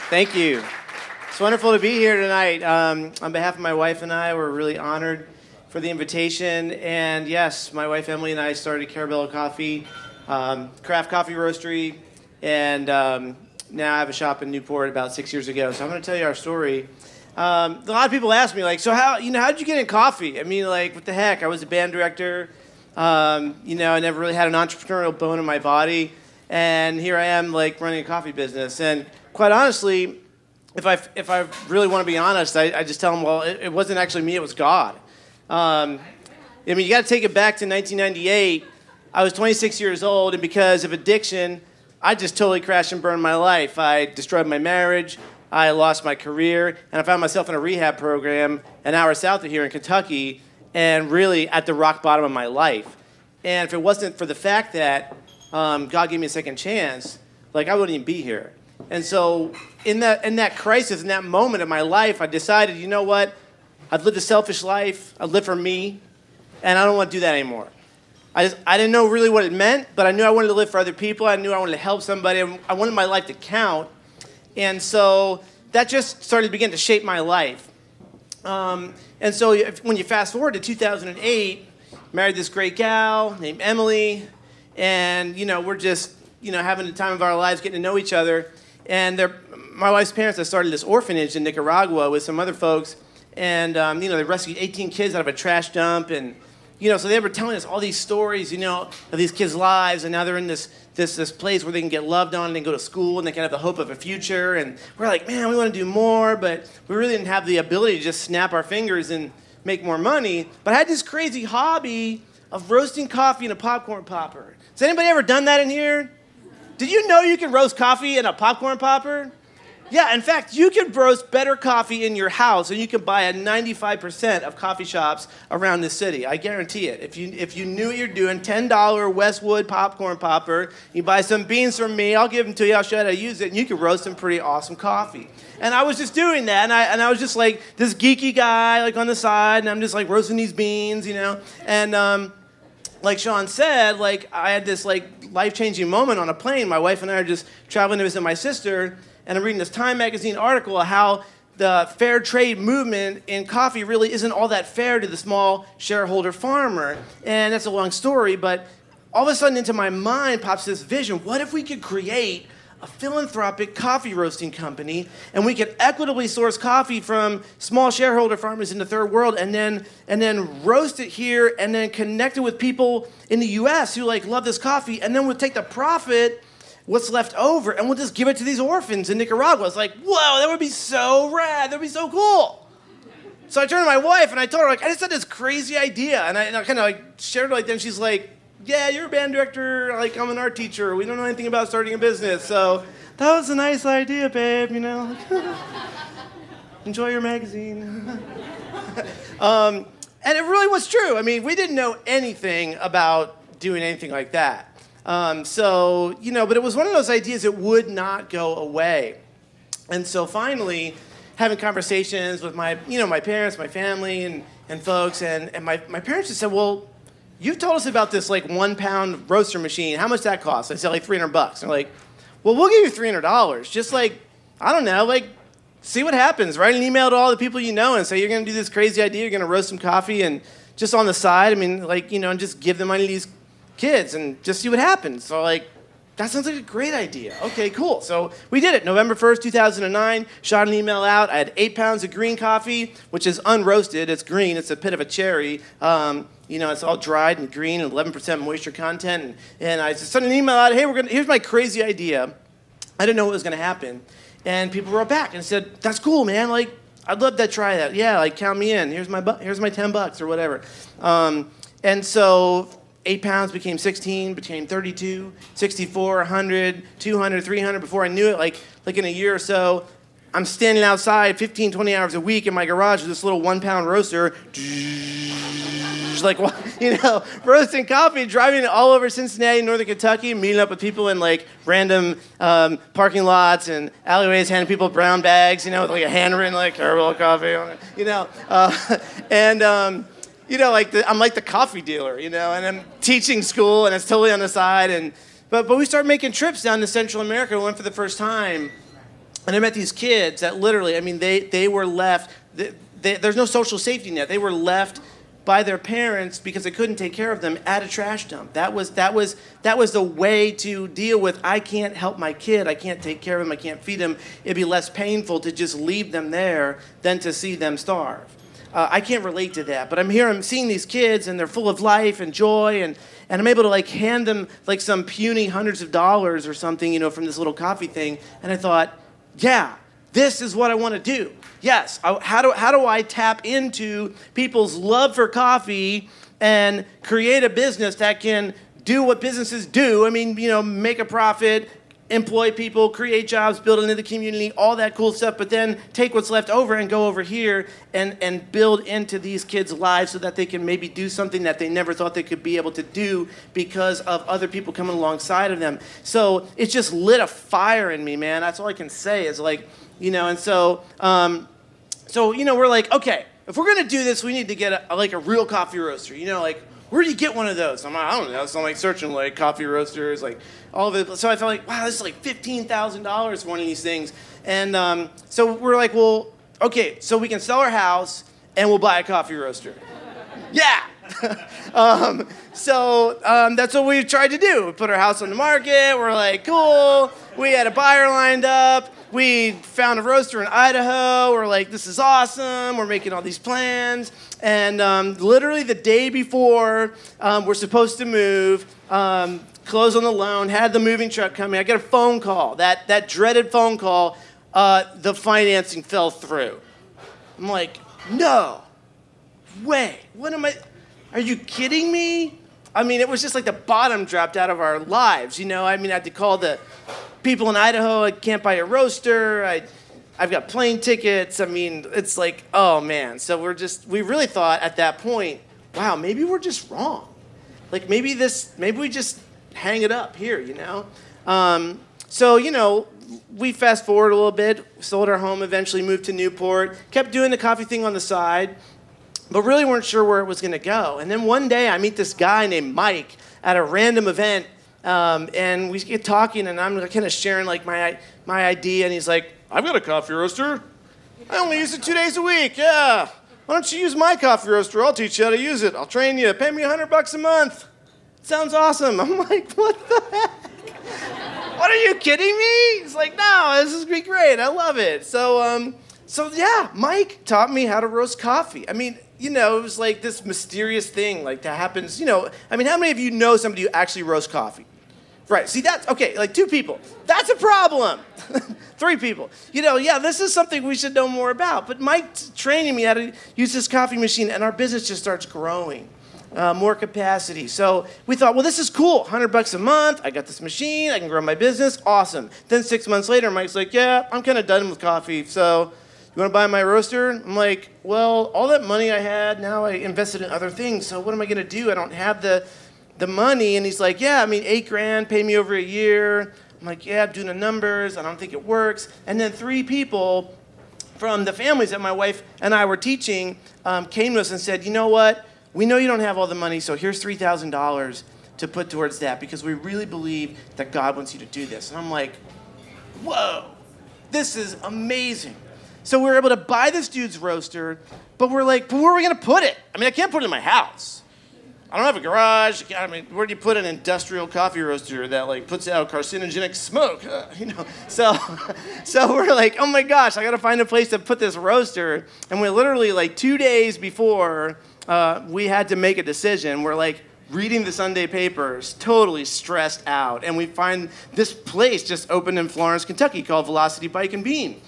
Thank you. It's wonderful to be here tonight. On behalf of my wife and I, we're really honored for the invitation. And yes, my wife Emily and I started Carabello Coffee, craft coffee roastery, and now I have a shop in Newport about 6 years ago. So I'm going to tell you our story. A lot of people ask me, like, so how did you get in coffee? I mean, like, what the heck? I was a band director. I never really had an entrepreneurial bone in my body. And here I am, like, running a coffee business. And quite honestly, if I really want to be honest, I just tell them, well, it wasn't actually me, it was God. You got to take it back to 1998. I was 26 years old, and because of addiction, I just totally crashed and burned my life. I destroyed my marriage, I lost my career, and I found myself in a rehab program an hour south of here in Kentucky, and really at the rock bottom of my life. And if it wasn't for the fact that God gave me a second chance, like, I wouldn't even be here. And so in that crisis, in that moment of my life, I decided, you know what? I've lived a selfish life. I've lived for me, and I don't want to do that anymore. I didn't know really what it meant, but I knew I wanted to live for other people. I knew I wanted to help somebody. I wanted my life to count. And so that just started to begin to shape my life. And so when you fast forward to 2008, married this great gal named Emily, and, we're just, having the time of our lives, getting to know each other. And my wife's parents had started this orphanage in Nicaragua with some other folks, and, they rescued 18 kids out of a trash dump, and, so they were telling us all these stories, of these kids' lives, and now they're in this place where they can get loved on, and they can go to school, and they can have the hope of a future, and we're like, man, we want to do more, but we really didn't have the ability to just snap our fingers and make more money. But I had this crazy hobby of roasting coffee in a popcorn popper. Has anybody ever done that in here? Did you know you can roast coffee in a popcorn popper? Yeah, in fact, you can roast better coffee in your house than you can buy at 95% of coffee shops around the city. I guarantee it. If you knew what you're doing, $10 Westwood popcorn popper, you buy some beans from me, I'll give them to you, I'll show you how to use it, and you can roast some pretty awesome coffee. And I was just doing that, and I was just like this geeky guy, like on the side, and I'm just like roasting these beans, and like Sean said, like I had this like life-changing moment on a plane. My wife and I are just traveling to visit my sister, and I'm reading this Time magazine article of how the fair trade movement in coffee really isn't all that fair to the small shareholder farmer. And that's a long story, but all of a sudden into my mind pops this vision. What if we could create a philanthropic coffee roasting company, and we could equitably source coffee from small shareholder farmers in the third world, and then roast it here, and then connect it with people in the U.S. who love this coffee, and then we'll take the profit, what's left over, and we'll just give it to these orphans in Nicaragua. It's like, whoa, that would be so rad. That would be so cool. So I turned to my wife, and I told her, I just had this crazy idea, and I kind of shared it like that, and she's like, yeah, you're a band director, I'm an art teacher. We don't know anything about starting a business, so that was a nice idea, babe, Enjoy your magazine. And it really was true. We didn't know anything about doing anything like that. But it was one of those ideas that would not go away. And so finally, having conversations with my parents, my family, and folks, and my parents just said, well, you've told us about this 1 pound roaster machine. How much that costs? I said $300. They're like, well, we'll give you $300. Just I don't know, see what happens. Write an email to all the people you know and say you're going to do this crazy idea. You're going to roast some coffee and just on the side, and just give the money to these kids and just see what happens. So that sounds like a great idea. Okay, cool. So we did it. November 1st, 2009, shot an email out. I had 8 pounds of green coffee, which is unroasted. It's green. It's a pit of a cherry. It's all dried and green and 11% moisture content. And I just sent an email out, hey, here's my crazy idea. I didn't know what was going to happen. And people wrote back and said, that's cool, man. I'd love to try that. Yeah, count me in. Here's my $10 or whatever. And so 8 pounds became 16, became 32, 64, 100, 200, 300. Before I knew it, in a year or so, I'm standing outside 15, 20 hours a week in my garage with this little 1 pound roaster, roasting coffee, driving all over Cincinnati, northern Kentucky, meeting up with people in random parking lots and alleyways, handing people brown bags, with a handwritten Carabello coffee on it, I'm like the coffee dealer, and I'm teaching school, and it's totally on the side, but we started making trips down to Central America. We went for the first time. And I met these kids that literally, I mean, they were left, there's no social safety net. They were left by their parents because they couldn't take care of them at a trash dump. That was the way to deal with, I can't help my kid, I can't take care of him, I can't feed him. It'd be less painful to just leave them there than to see them starve. I can't relate to that, but I'm seeing these kids and they're full of life and joy, and I'm able to like hand them like some puny hundreds of dollars or something, you know, from this little coffee thing. And I thought, yeah, this is what I want to do. Yes, how do I tap into people's love for coffee and create a business that can do what businesses do? I mean, you know, make a profit, employ people, create jobs, build into the community, all that cool stuff, but then take what's left over and go over here and build into these kids' lives so that they can maybe do something that they never thought they could be able to do because of other people coming alongside of them. So it just lit a fire in me, man. That's all I can say is like, you know, and so you know, we're like, okay, if we're going to do this, we need to get a real coffee roaster, you know, like, where do you get one of those? I'm like, I don't know. So I'm like searching like coffee roasters, like all of it. So I felt like, wow, this is like $15,000 for one of these things. And so we're like, well, okay, so we can sell our house and we'll buy a coffee roaster. Yeah. So that's what we tried to do. We put our house on the market. We're like, cool. We had a buyer lined up. We found a roaster in Idaho. We're like, this is awesome. We're making all these plans. And literally the day before we're supposed to move, close on the loan, had the moving truck coming. I get a phone call, that dreaded phone call. The financing fell through. I'm like, no way. Are you kidding me? I mean, it was just like the bottom dropped out of our lives, you know? I mean, I had to call the people in Idaho. I can't buy a roaster. I've got plane tickets. I mean, it's like, oh, man. So we really thought at that point, wow, maybe we're just wrong. Like, maybe we just hang it up here, you know? So, you know, we fast forward a little bit, sold our home, eventually moved to Newport, kept doing the coffee thing on the side, but really weren't sure where it was going to go. And then one day I meet this guy named Mike at a random event, and we get talking, and I'm kind of sharing like my idea, and he's like, I've got a coffee roaster. I only use it 2 days a week. Yeah. Why don't you use my coffee roaster? I'll teach you how to use it. I'll train you. Pay me $100 a month. Sounds awesome. I'm like, what the heck? What, are you kidding me? He's like, no, this is great. I love it. So yeah, Mike taught me how to roast coffee. I mean, you know, it was like this mysterious thing like that happens, you know. I mean, how many of you know somebody who actually roasts coffee? Right, see, that's, okay, like 2 people. That's a problem. 3 people. You know, yeah, this is something we should know more about. But Mike's training me how to use this coffee machine, and our business just starts growing. More capacity. So we thought, well, this is cool. $100 a month. I got this machine. I can grow my business. Awesome. Then 6 months later, Mike's like, yeah, I'm kind of done with coffee. So you want to buy my roaster? I'm like, well, all that money I had, now I invested in other things. So what am I going to do? I don't have the money. And he's like, yeah, I mean, $8,000, pay me over a year. I'm like, yeah, I'm doing the numbers. I don't think it works. And then 3 people from the families that my wife and I were teaching came to us and said, you know what? We know you don't have all the money, so here's $3,000 to put towards that because we really believe that God wants you to do this. And I'm like, whoa, this is amazing. So we were able to buy this dude's roaster, but we're like, but where are we going to put it? I mean, I can't put it in my house. I don't have a garage. I mean, where do you put an industrial coffee roaster that like puts out carcinogenic smoke? You know, so we're like, oh my gosh, I got to find a place to put this roaster. And we literally like 2 days before we had to make a decision. We're like reading the Sunday papers, totally stressed out, and we find this place just opened in Florence, Kentucky called Velocity Bike and Bean.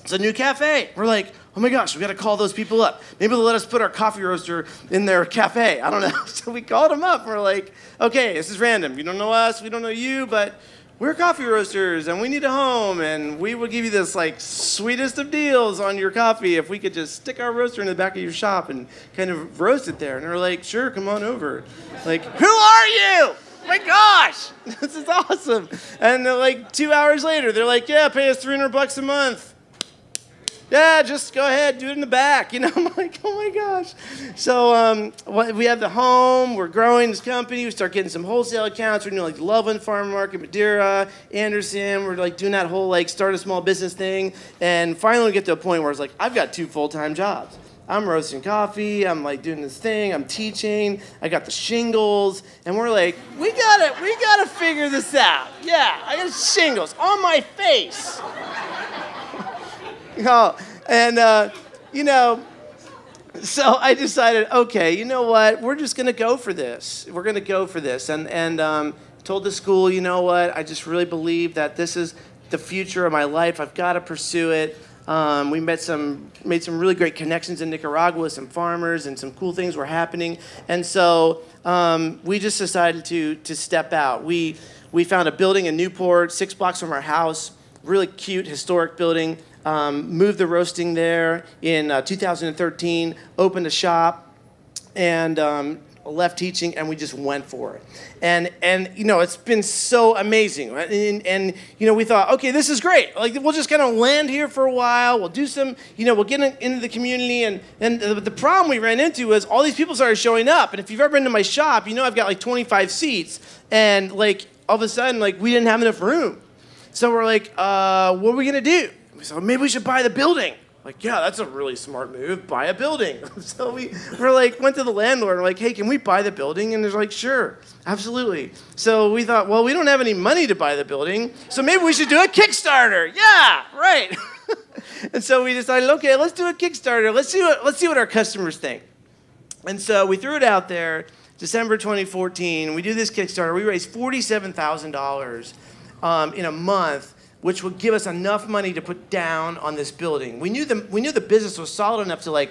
It's a new cafe. We're like, oh my gosh, we got to call those people up. Maybe they'll let us put our coffee roaster in their cafe. I don't know. So we called them up. We're like, okay, this is random. You don't know us. We don't know you, but we're coffee roasters, and we need a home, and we will give you this like sweetest of deals on your coffee if we could just stick our roaster in the back of your shop and kind of roast it there. And they're like, sure, come on over. Like, who are you? My gosh, this is awesome. And like 2 hours later, they're like, yeah, pay us $300 a month. yeah, just go ahead, do it in the back. I'm like, oh my gosh. So we have the home, we're growing this company, we start getting some wholesale accounts, we're doing like Loveland Farm Market, Madeira, Anderson, we're like doing that whole like start a small business thing. And finally we get to a point where it's like, I've got 2 full-time jobs. I'm roasting coffee, I'm like doing this thing, I'm teaching, I got the shingles, and we're like, we gotta figure this out. Yeah, I got shingles on my face. So I decided, okay, you know what? We're just going to go for this. We're going to go for this. And told the school, you know what? I just really believe that this is the future of my life. I've got to pursue it. We made some really great connections in Nicaragua with some farmers, and some cool things were happening. And so we just decided to step out. We found a building in Newport, 6 blocks from our house, really cute, historic building. Moved the roasting there in 2013, opened a shop, and left teaching, and we just went for it. And it's been so amazing. Right? And we thought, okay, this is great. Like, we'll just kind of land here for a while. We'll do some, we'll get into the community. And the problem we ran into was all these people started showing up. And if you've ever been to my shop, I've got like 25 seats. And like all of a sudden, like we didn't have enough room. So we're like, what are we going to do? So maybe we should buy the building. Like, yeah, that's a really smart move. Buy a building. So we're like, went to the landlord. We're like, hey, can we buy the building? And they're like, sure, absolutely. So we thought, well, we don't have any money to buy the building, so maybe we should do a Kickstarter. Yeah, right. And so we decided, okay, let's do a Kickstarter. Let's see what our customers think. And so we threw it out there, December 2014. We do this Kickstarter. We raised $47,000 in a month, which would give us enough money to put down on this building. We knew the business was solid enough to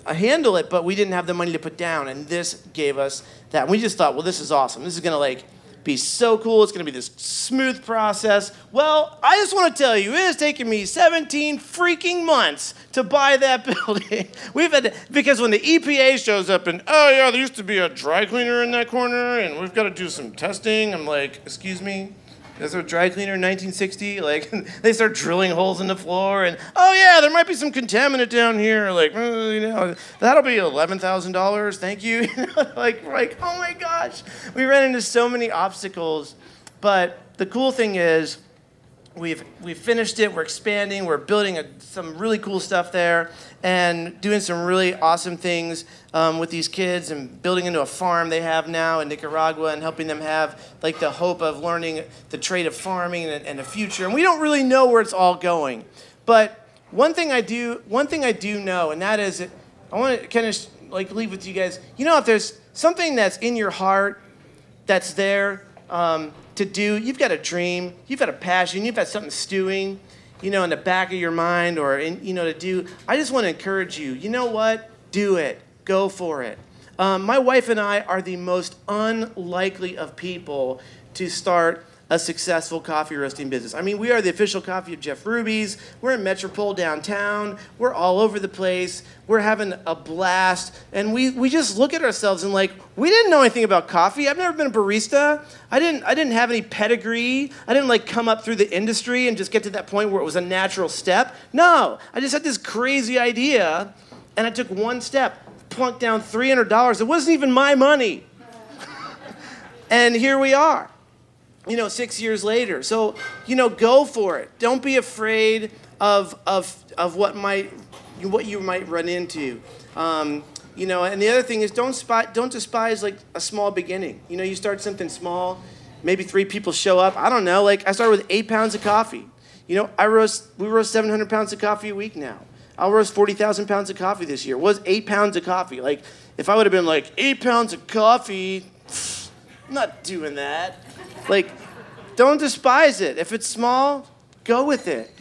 handle it, but we didn't have the money to put down, and this gave us that. And we just thought, well, this is awesome. This is gonna be so cool. It's gonna be this smooth process. Well, I just want to tell you, it has taken me 17 freaking months to buy that building. Because when the EPA shows up and, oh yeah, there used to be a dry cleaner in that corner, and we've got to do some testing. I'm like, excuse me? Is there a dry cleaner in 1960? Like, they start drilling holes in the floor, and oh yeah, there might be some contaminant down here. Like, that'll be $11,000. Thank you. like, oh my gosh, we ran into so many obstacles. But the cool thing is, we've finished it. We're expanding. We're building some really cool stuff there, and doing some really awesome things with these kids, and building into a farm they have now in Nicaragua, and helping them have like the hope of learning the trade of farming and the future. And we don't really know where it's all going, but one thing I do know, and that is, I want to kind of like leave with you guys. If there's something that's in your heart that's there to do, you've got a dream, you've got a passion, you've got something stewing, in the back of your mind, or to do. I just want to encourage you. You know what? Do it. Go for it. My wife and I are the most unlikely of people to start a successful coffee roasting business. I mean, we are the official coffee of Jeff Ruby's. We're in Metropole downtown. We're all over the place. We're having a blast. And we just look at ourselves and like, we didn't know anything about coffee. I've never been a barista. I didn't have any pedigree. I didn't like come up through the industry and just get to that point where it was a natural step. No, I just had this crazy idea, and I took one step, plunked down $300. It wasn't even my money. And here we are. 6 years later. So, go for it. Don't be afraid of what you might run into. And the other thing is, don't despise like a small beginning. You start something small, maybe 3 people show up. I don't know. Like, I started with 8 pounds of coffee. We roast 700 pounds of coffee a week now. I'll roast 40,000 pounds of coffee this year. It was 8 pounds of coffee. Like, if I would have been like 8 pounds of coffee, I'm not doing that. Like, don't despise it. If it's small, go with it.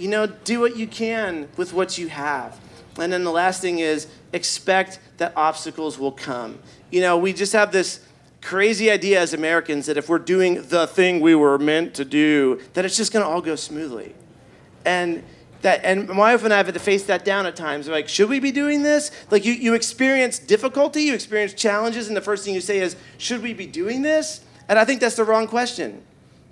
Do what you can with what you have. And then the last thing is, expect that obstacles will come. We just have this crazy idea as Americans that if we're doing the thing we were meant to do, that it's just going to all go smoothly. And my wife and I have had to face that down at times. We're like, should we be doing this? Like, you experience difficulty, you experience challenges, and the first thing you say is, should we be doing this? And I think that's the wrong question.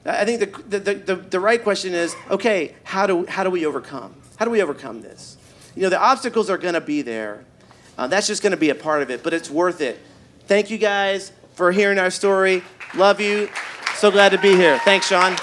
I think the right question is, okay, how do we overcome? How do we overcome this? The obstacles are going to be there. That's just going to be a part of it, but it's worth it. Thank you guys for hearing our story. Love you. So glad to be here. Thanks, Sean.